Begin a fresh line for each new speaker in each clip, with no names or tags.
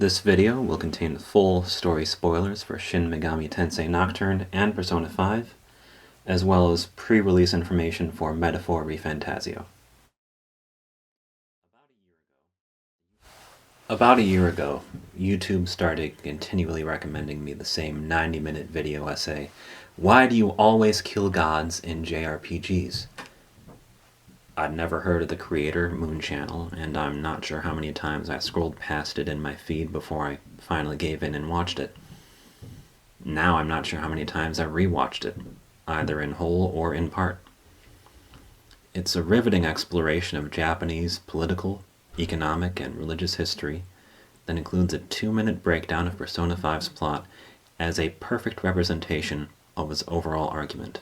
This video will contain full story spoilers for Shin Megami Tensei Nocturne and Persona 5, as well as pre-release information for Metaphor ReFantazio. About a year ago, YouTube started continually recommending me the same 90-minute video essay, "Why do you always kill gods in JRPGs?" I'd never heard of the creator, Moon Channel, and I'm not sure how many times I scrolled past it in my feed before I finally gave in and watched it. Now I'm not sure how many times I rewatched it, either in whole or in part. It's a riveting exploration of Japanese political, economic, and religious history that includes a 2-minute breakdown of Persona 5's plot as a perfect representation of its overall argument.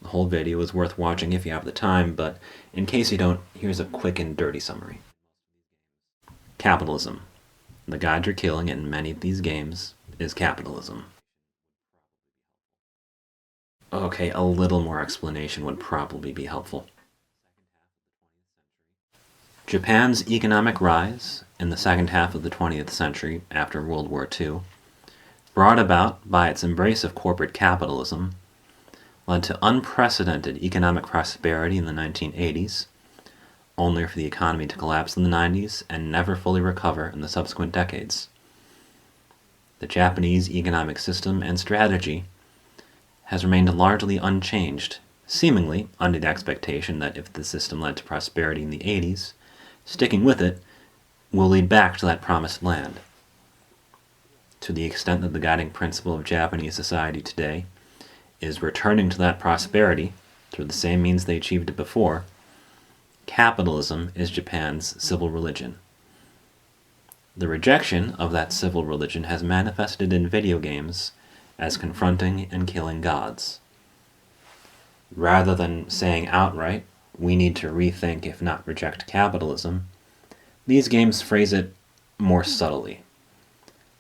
The whole video is worth watching if you have the time, but in case you don't, here's a quick and dirty summary. Capitalism. The god you're killing in many of these games is capitalism. Okay, a little more explanation would probably be helpful. Japan's economic rise in the second half of the 20th century after World War II, brought about by its embrace of corporate capitalism, led to unprecedented economic prosperity in the 1980s, only for the economy to collapse in the 90s and never fully recover in the subsequent decades. The Japanese economic system and strategy has remained largely unchanged, seemingly under the expectation that if the system led to prosperity in the 80s, sticking with it will lead back to that promised land. To the extent that the guiding principle of Japanese society today is returning to that prosperity through the same means they achieved it before, capitalism is Japan's civil religion. The rejection of that civil religion has manifested in video games as confronting and killing gods. Rather than saying outright, we need to rethink if not reject capitalism, these games phrase it more subtly.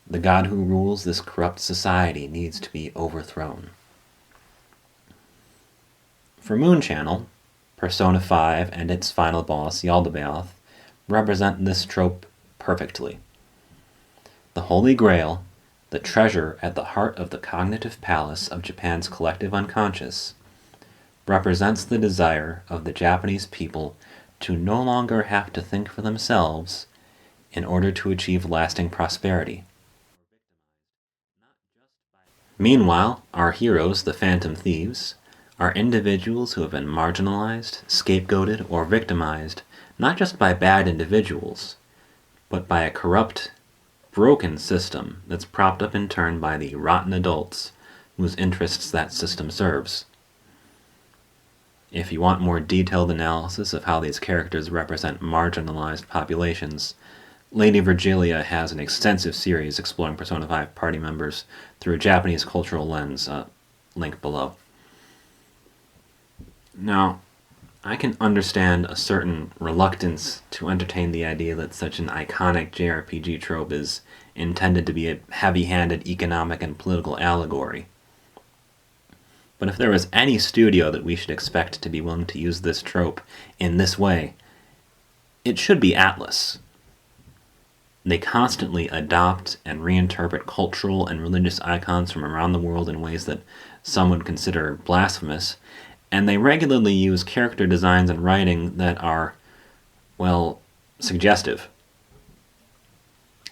The god who rules this corrupt society needs to be overthrown. For Moon Channel, Persona 5 and its final boss, Yaldabaoth, represent this trope perfectly. The Holy Grail, the treasure at the heart of the cognitive palace of Japan's collective unconscious, represents the desire of the Japanese people to no longer have to think for themselves in order to achieve lasting prosperity. Meanwhile, our heroes, the Phantom Thieves, are individuals who have been marginalized, scapegoated, or victimized not just by bad individuals, but by a corrupt, broken system that's propped up in turn by the rotten adults whose interests that system serves. If you want more detailed analysis of how these characters represent marginalized populations, Lady Virgilia has an extensive series exploring Persona 5 party members through a Japanese cultural lens, link below. Now, I can understand a certain reluctance to entertain the idea that such an iconic JRPG trope is intended to be a heavy-handed economic and political allegory. But if there was any studio that we should expect to be willing to use this trope in this way, it should be Atlus. They constantly adopt and reinterpret cultural and religious icons from around the world in ways that some would consider blasphemous, and they regularly use character designs and writing that are, well, suggestive.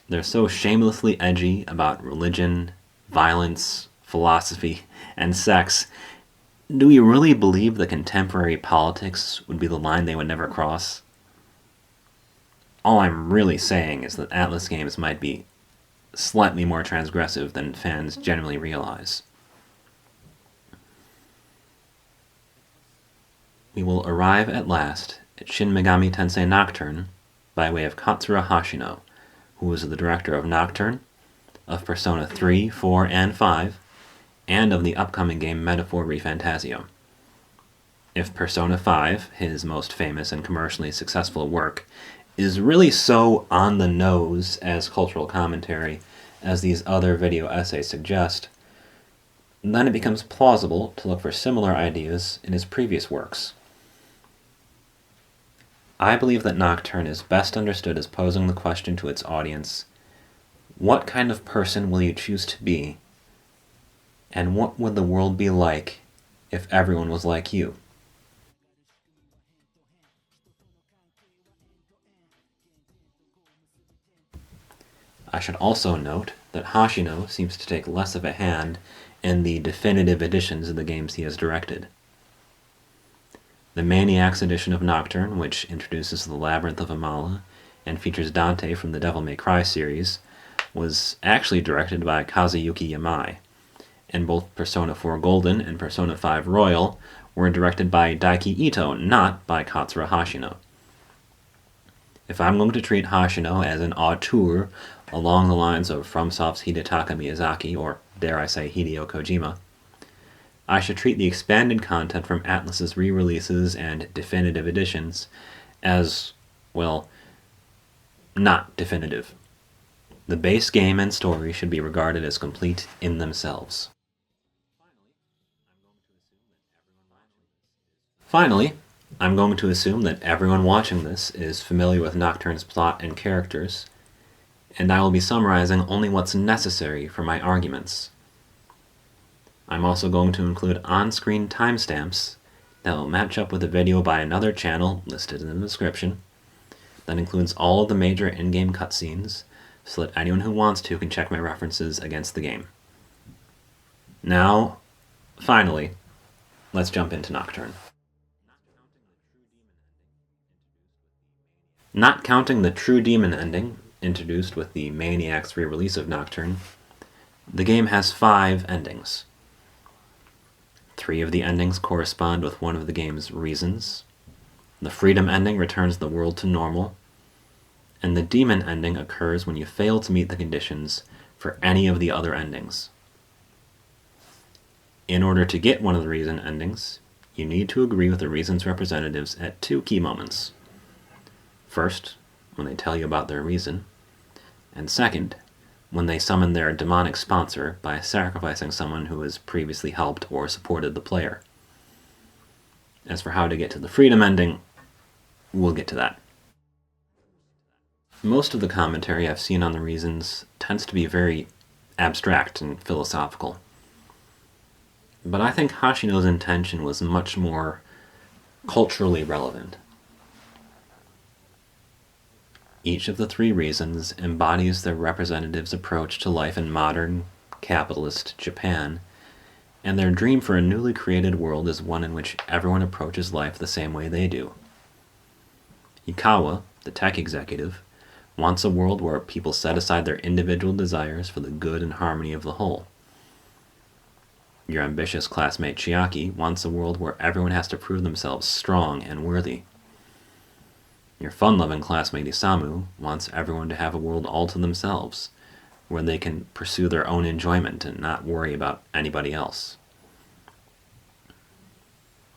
They're so shamelessly edgy about religion, violence, philosophy, and sex. Do we really believe that contemporary politics would be the line they would never cross? All I'm really saying is that Atlus games might be slightly more transgressive than fans generally realize. We will arrive at last at Shin Megami Tensei Nocturne by way of Katsura Hashino, who was the director of Nocturne, of Persona 3, 4, and 5, and of the upcoming game Metaphor ReFantazio. If Persona 5, his most famous and commercially successful work, is really so on the nose as cultural commentary as these other video essays suggest, then it becomes plausible to look for similar ideas in his previous works. I believe that Nocturne is best understood as posing the question to its audience, What kind of person will you choose to be? And what would the world be like if everyone was like you? I should also note that Hashino seems to take less of a hand in the definitive editions of the games he has directed. The Maniacs edition of Nocturne, which introduces the Labyrinth of Amala and features Dante from the Devil May Cry series, was actually directed by Kazuyuki Yamai, and both Persona 4 Golden and Persona 5 Royal were directed by Daiki Ito, not by Katsura Hashino. If I'm going to treat Hashino as an auteur along the lines of FromSoft's Hidetaka Miyazaki, or dare I say Hideo Kojima, I should treat the expanded content from Atlus's re-releases and definitive editions as, well, not definitive. The base game and story should be regarded as complete in themselves. Finally, I'm going to assume that everyone watching this is familiar with Nocturne's plot and characters, and I will be summarizing only what's necessary for my arguments. I'm also going to include on-screen timestamps that will match up with a video by another channel listed in the description that includes all of the major in-game cutscenes, so that anyone who wants to can check my references against the game. Now, finally, let's jump into Nocturne. Not counting the True Demon ending, introduced with the Maniacs re-release of Nocturne, the game has 5 endings. 3 of the endings correspond with one of the game's reasons. The Freedom ending returns the world to normal, and the Demon ending occurs when you fail to meet the conditions for any of the other endings. In order to get one of the reason endings, you need to agree with the reason's representatives at 2 key moments. First, when they tell you about their reason, and second, when they summon their demonic sponsor by sacrificing someone who has previously helped or supported the player. As for how to get to the Freedom ending, we'll get to that. Most of the commentary I've seen on the reasons tends to be very abstract and philosophical. But I think Hashino's intention was much more culturally relevant. Each of the 3 reasons embodies their representative's approach to life in modern, capitalist Japan, and their dream for a newly created world is one in which everyone approaches life the same way they do. Ikawa, the tech executive, wants a world where people set aside their individual desires for the good and harmony of the whole. Your ambitious classmate Chiaki wants a world where everyone has to prove themselves strong and worthy. Your fun-loving classmate Isamu wants everyone to have a world all to themselves, where they can pursue their own enjoyment and not worry about anybody else.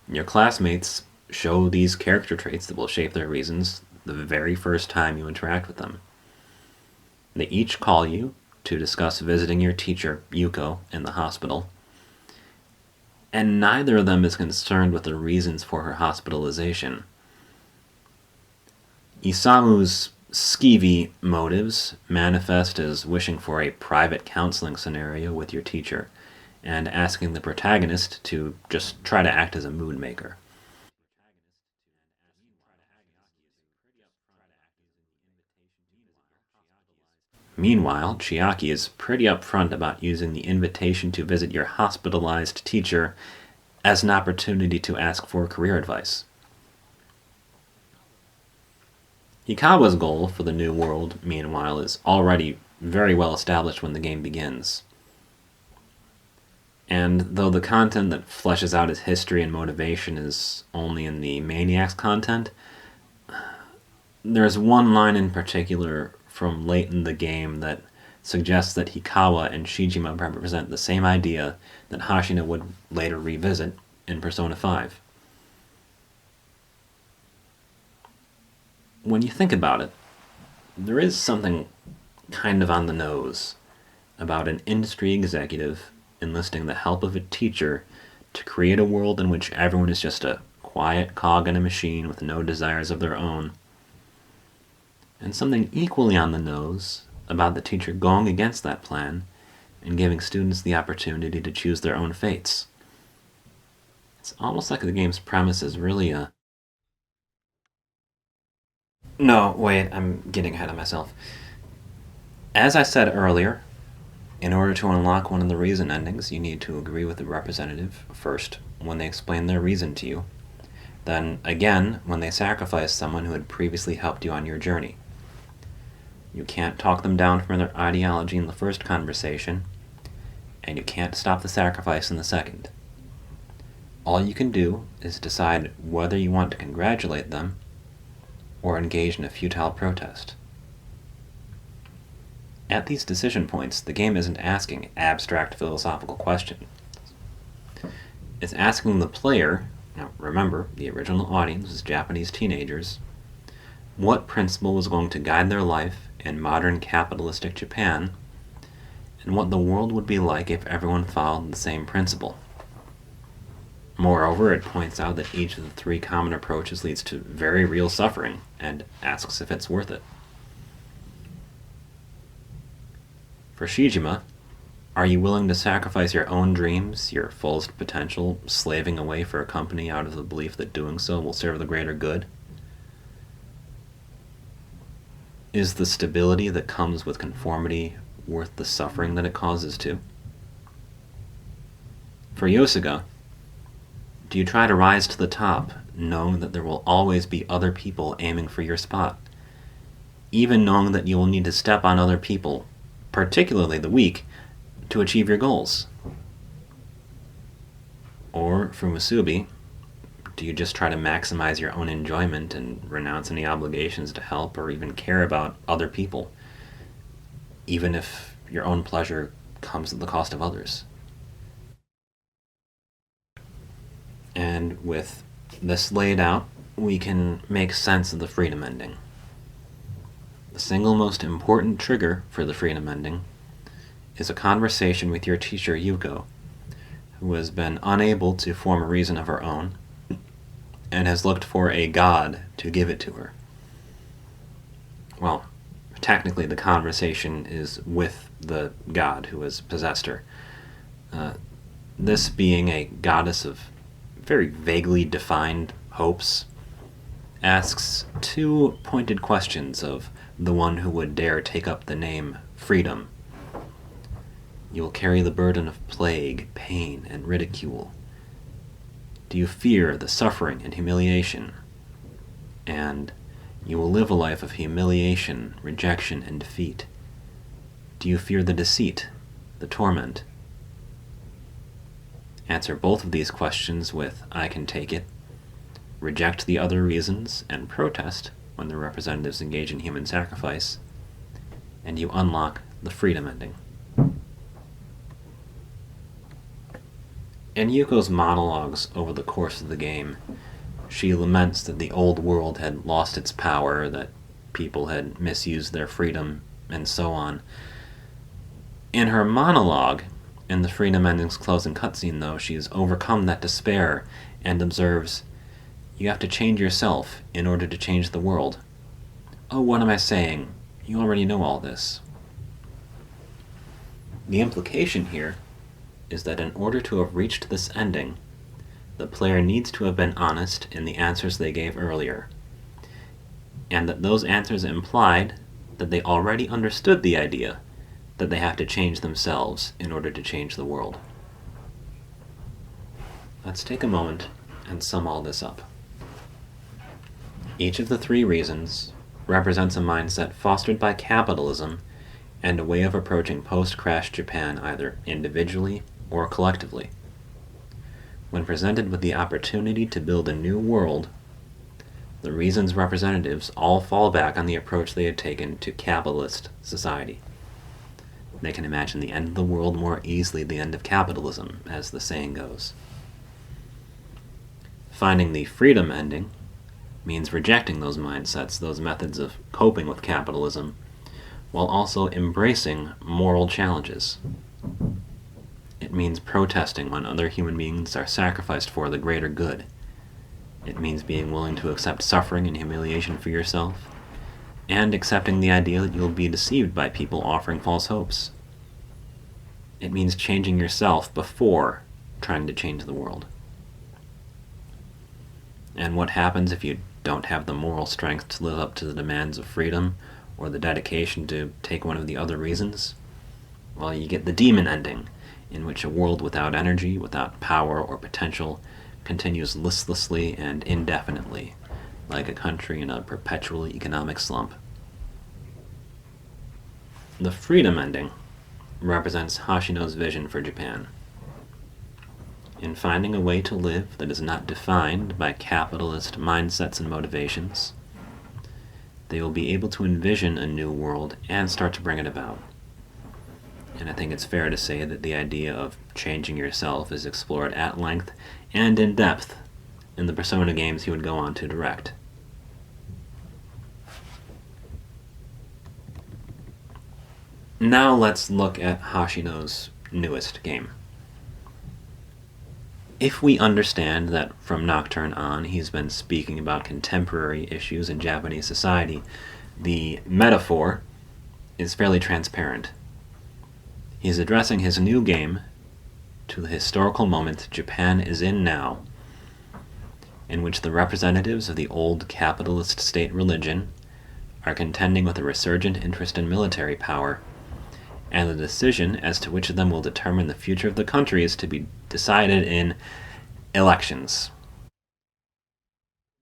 Your classmates show these character traits that will shape their reasons the very first time you interact with them. They each call you to discuss visiting your teacher, Yuko, in the hospital, and neither of them is concerned with the reasons for her hospitalization. Isamu's skeevy motives manifest as wishing for a private counseling scenario with your teacher and asking the protagonist to just try to act as a mood maker. Meanwhile, Chiaki is pretty upfront about using the invitation to visit your hospitalized teacher as an opportunity to ask for career advice. Hikawa's goal for the new world, meanwhile, is already very well established when the game begins. And though the content that fleshes out his history and motivation is only in the Maniacs content, there's one line in particular from late in the game that suggests that Hikawa and Shijima represent the same idea that Hashino would later revisit in Persona 5. When you think about it, there is something kind of on the nose about an industry executive enlisting the help of a teacher to create a world in which everyone is just a quiet cog in a machine with no desires of their own. And something equally on the nose about the teacher going against that plan and giving students the opportunity to choose their own fates. It's almost like the game's premise is really a... No, wait, I'm getting ahead of myself. As I said earlier, in order to unlock one of the reason endings, you need to agree with the representative first when they explain their reason to you, then again when they sacrifice someone who had previously helped you on your journey. You can't talk them down from their ideology in the first conversation, and you can't stop the sacrifice in the second. All you can do is decide whether you want to congratulate them or engage in a futile protest. At these decision points, the game isn't asking abstract philosophical questions. It's asking the player, now remember, the original audience was Japanese teenagers, what principle was going to guide their life in modern capitalistic Japan, and what the world would be like if everyone followed the same principle. Moreover, it points out that each of the three common approaches leads to very real suffering, and asks if it's worth it. For Shijima, are you willing to sacrifice your own dreams, your fullest potential, slaving away for a company out of the belief that doing so will serve the greater good? Is the stability that comes with conformity worth the suffering that it causes too? For Yosuga, do you try to rise to the top, knowing that there will always be other people aiming for your spot, even knowing that you will need to step on other people, particularly the weak, to achieve your goals? Or, for Musubi, do you just try to maximize your own enjoyment and renounce any obligations to help or even care about other people, even if your own pleasure comes at the cost of others? And with this laid out, we can make sense of the freedom ending. The single most important trigger for the freedom ending is a conversation with your teacher Yuko, who has been unable to form a reason of her own and has looked for a god to give it to her. Well, technically the conversation is with the god who has possessed her. This being a goddess of very vaguely defined hopes, asks two pointed questions of the one who would dare take up the name freedom. You will carry the burden of plague, pain, and ridicule. Do you fear the suffering and humiliation? And you will live a life of humiliation, rejection, and defeat. Do you fear the deceit, the torment? Answer both of these questions with "I can take it," reject the other reasons, and protest when the representatives engage in human sacrifice, and you unlock the freedom ending. In Yuko's monologues over the course of the game, she laments that the old world had lost its power, that people had misused their freedom, and so on. In her monologue, in the freedom ending's closing cutscene, though, she has overcome that despair and observes, "You have to change yourself in order to change the world." Oh, what am I saying? You already know all this. The implication here is that in order to have reached this ending, the player needs to have been honest in the answers they gave earlier, and that those answers implied that they already understood the idea that they have to change themselves in order to change the world. Let's take a moment and sum all this up. Each of the three reasons represents a mindset fostered by capitalism and a way of approaching post-crash Japan either individually or collectively. When presented with the opportunity to build a new world, the reasons representatives all fall back on the approach they had taken to capitalist society. They can imagine the end of the world more easily than the end of capitalism, as the saying goes. Finding the freedom ending means rejecting those mindsets, those methods of coping with capitalism, while also embracing moral challenges. It means protesting when other human beings are sacrificed for the greater good. It means being willing to accept suffering and humiliation for yourself, and accepting the idea that you'll be deceived by people offering false hopes. It means changing yourself before trying to change the world. And what happens if you don't have the moral strength to live up to the demands of freedom, or the dedication to take one of the other reasons? Well, you get the demon ending, in which a world without energy, without power or potential, continues listlessly and indefinitely, like a country in a perpetual economic slump. The freedom ending represents Hashino's vision for Japan. In finding a way to live that is not defined by capitalist mindsets and motivations, they will be able to envision a new world and start to bring it about. And I think it's fair to say that the idea of changing yourself is explored at length and in depth in the Persona games he would go on to direct. Now let's look at Hashino's newest game. If we understand that from Nocturne on he's been speaking about contemporary issues in Japanese society, the metaphor is fairly transparent. He's addressing his new game to the historical moment Japan is in now, in which the representatives of the old capitalist state religion are contending with a resurgent interest in military power, and the decision as to which of them will determine the future of the country is to be decided in elections.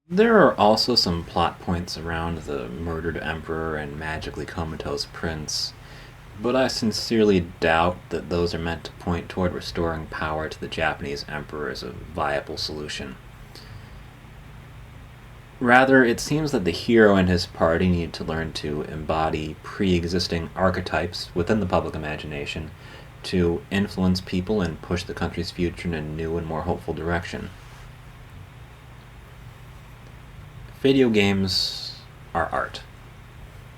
There are also some plot points around the murdered emperor and magically comatose prince, but I sincerely doubt that those are meant to point toward restoring power to the Japanese emperor as a viable solution. Rather, it seems that the hero and his party need to learn to embody pre-existing archetypes within the public imagination to influence people and push the country's future in a new and more hopeful direction. Video games are art,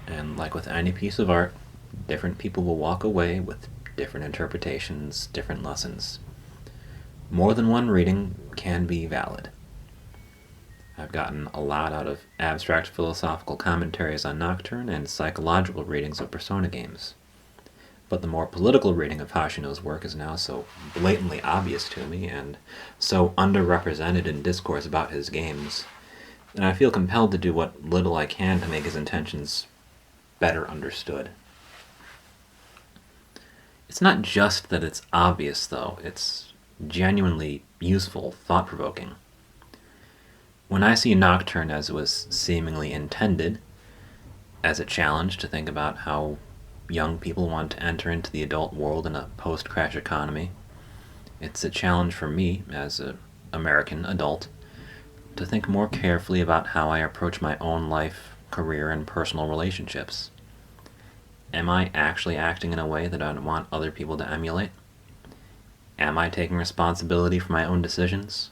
and like with any piece of art, different people will walk away with different interpretations, different lessons. More than one reading can be valid. I've gotten a lot out of abstract philosophical commentaries on Nocturne and psychological readings of Persona games. But the more political reading of Hashino's work is now so blatantly obvious to me and so underrepresented in discourse about his games, that I feel compelled to do what little I can to make his intentions better understood. It's not just that it's obvious, though. It's genuinely useful, thought-provoking. When I see Nocturne as it was seemingly intended, as a challenge to think about how young people want to enter into the adult world in a post-crash economy, it's a challenge for me, as an American adult, to think more carefully about how I approach my own life, career, and personal relationships. Am I actually acting in a way that I want other people to emulate? Am I taking responsibility for my own decisions?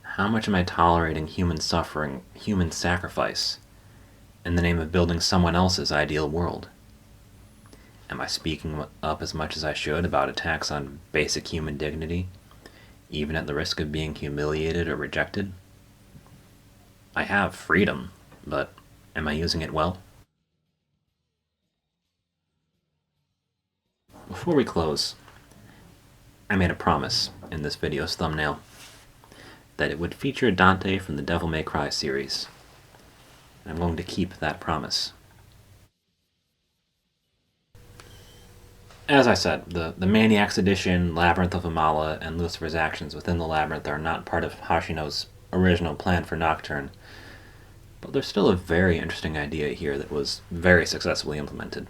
How much am I tolerating human suffering, human sacrifice, in the name of building someone else's ideal world? Am I speaking up as much as I should about attacks on basic human dignity, even at the risk of being humiliated or rejected? I have freedom, but am I using it well? Before we close, I made a promise in this video's thumbnail that it would feature Dante from the Devil May Cry series. I'm going to keep that promise. As I said, the Maniacs Edition, Labyrinth of Amala, and Lucifer's actions within the Labyrinth are not part of Hashino's original plan for Nocturne, but there's still a very interesting idea here that was very successfully implemented.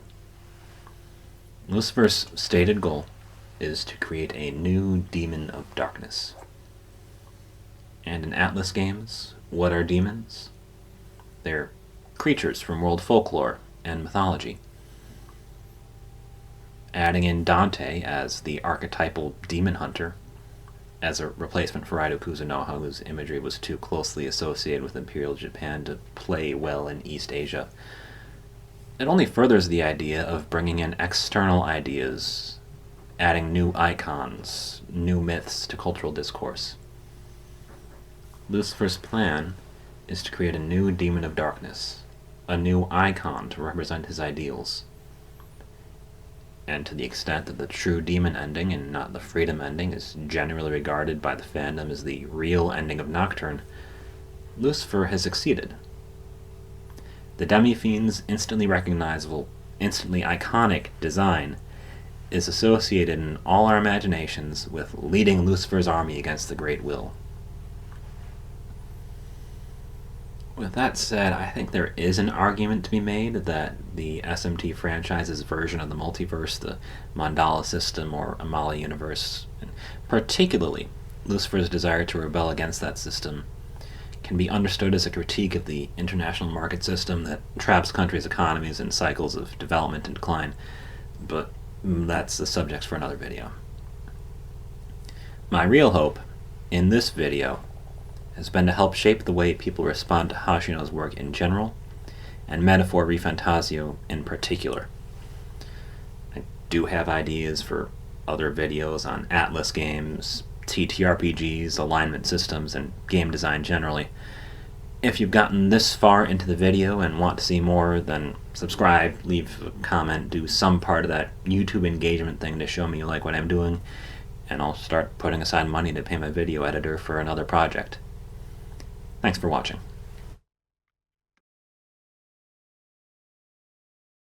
Lucifer's stated goal is to create a new demon of darkness. And in Atlas games, what are demons? They're creatures from world folklore and mythology. Adding in Dante as the archetypal demon hunter, as a replacement for Raido Kuzunoha, whose imagery was too closely associated with Imperial Japan to play well in East Asia, it only furthers the idea of bringing in external ideas, adding new icons, new myths to cultural discourse. Lucifer's plan is to create a new demon of darkness, a new icon to represent his ideals. And to the extent that the true demon ending and not the freedom ending is generally regarded by the fandom as the real ending of Nocturne, Lucifer has succeeded. The Demi-Fiend's instantly recognizable, instantly iconic design is associated in all our imaginations with leading Lucifer's army against the Great Will. With that said, I think there is an argument to be made that the SMT franchise's version of the multiverse, the Mandala system or Amala universe, and particularly Lucifer's desire to rebel against that system, can be understood as a critique of the international market system that traps countries' economies in cycles of development and decline, but that's the subject for another video. My real hope in this video has been to help shape the way people respond to Hashino's work in general, and Metaphor ReFantazio in particular. I do have ideas for other videos on Atlas games, TTRPGs, alignment systems, and game design generally. If you've gotten this far into the video and want to see more, then subscribe, leave a comment, do some part of that YouTube engagement thing to show me you like what I'm doing, and I'll start putting aside money to pay my video editor for another project. Thanks for watching.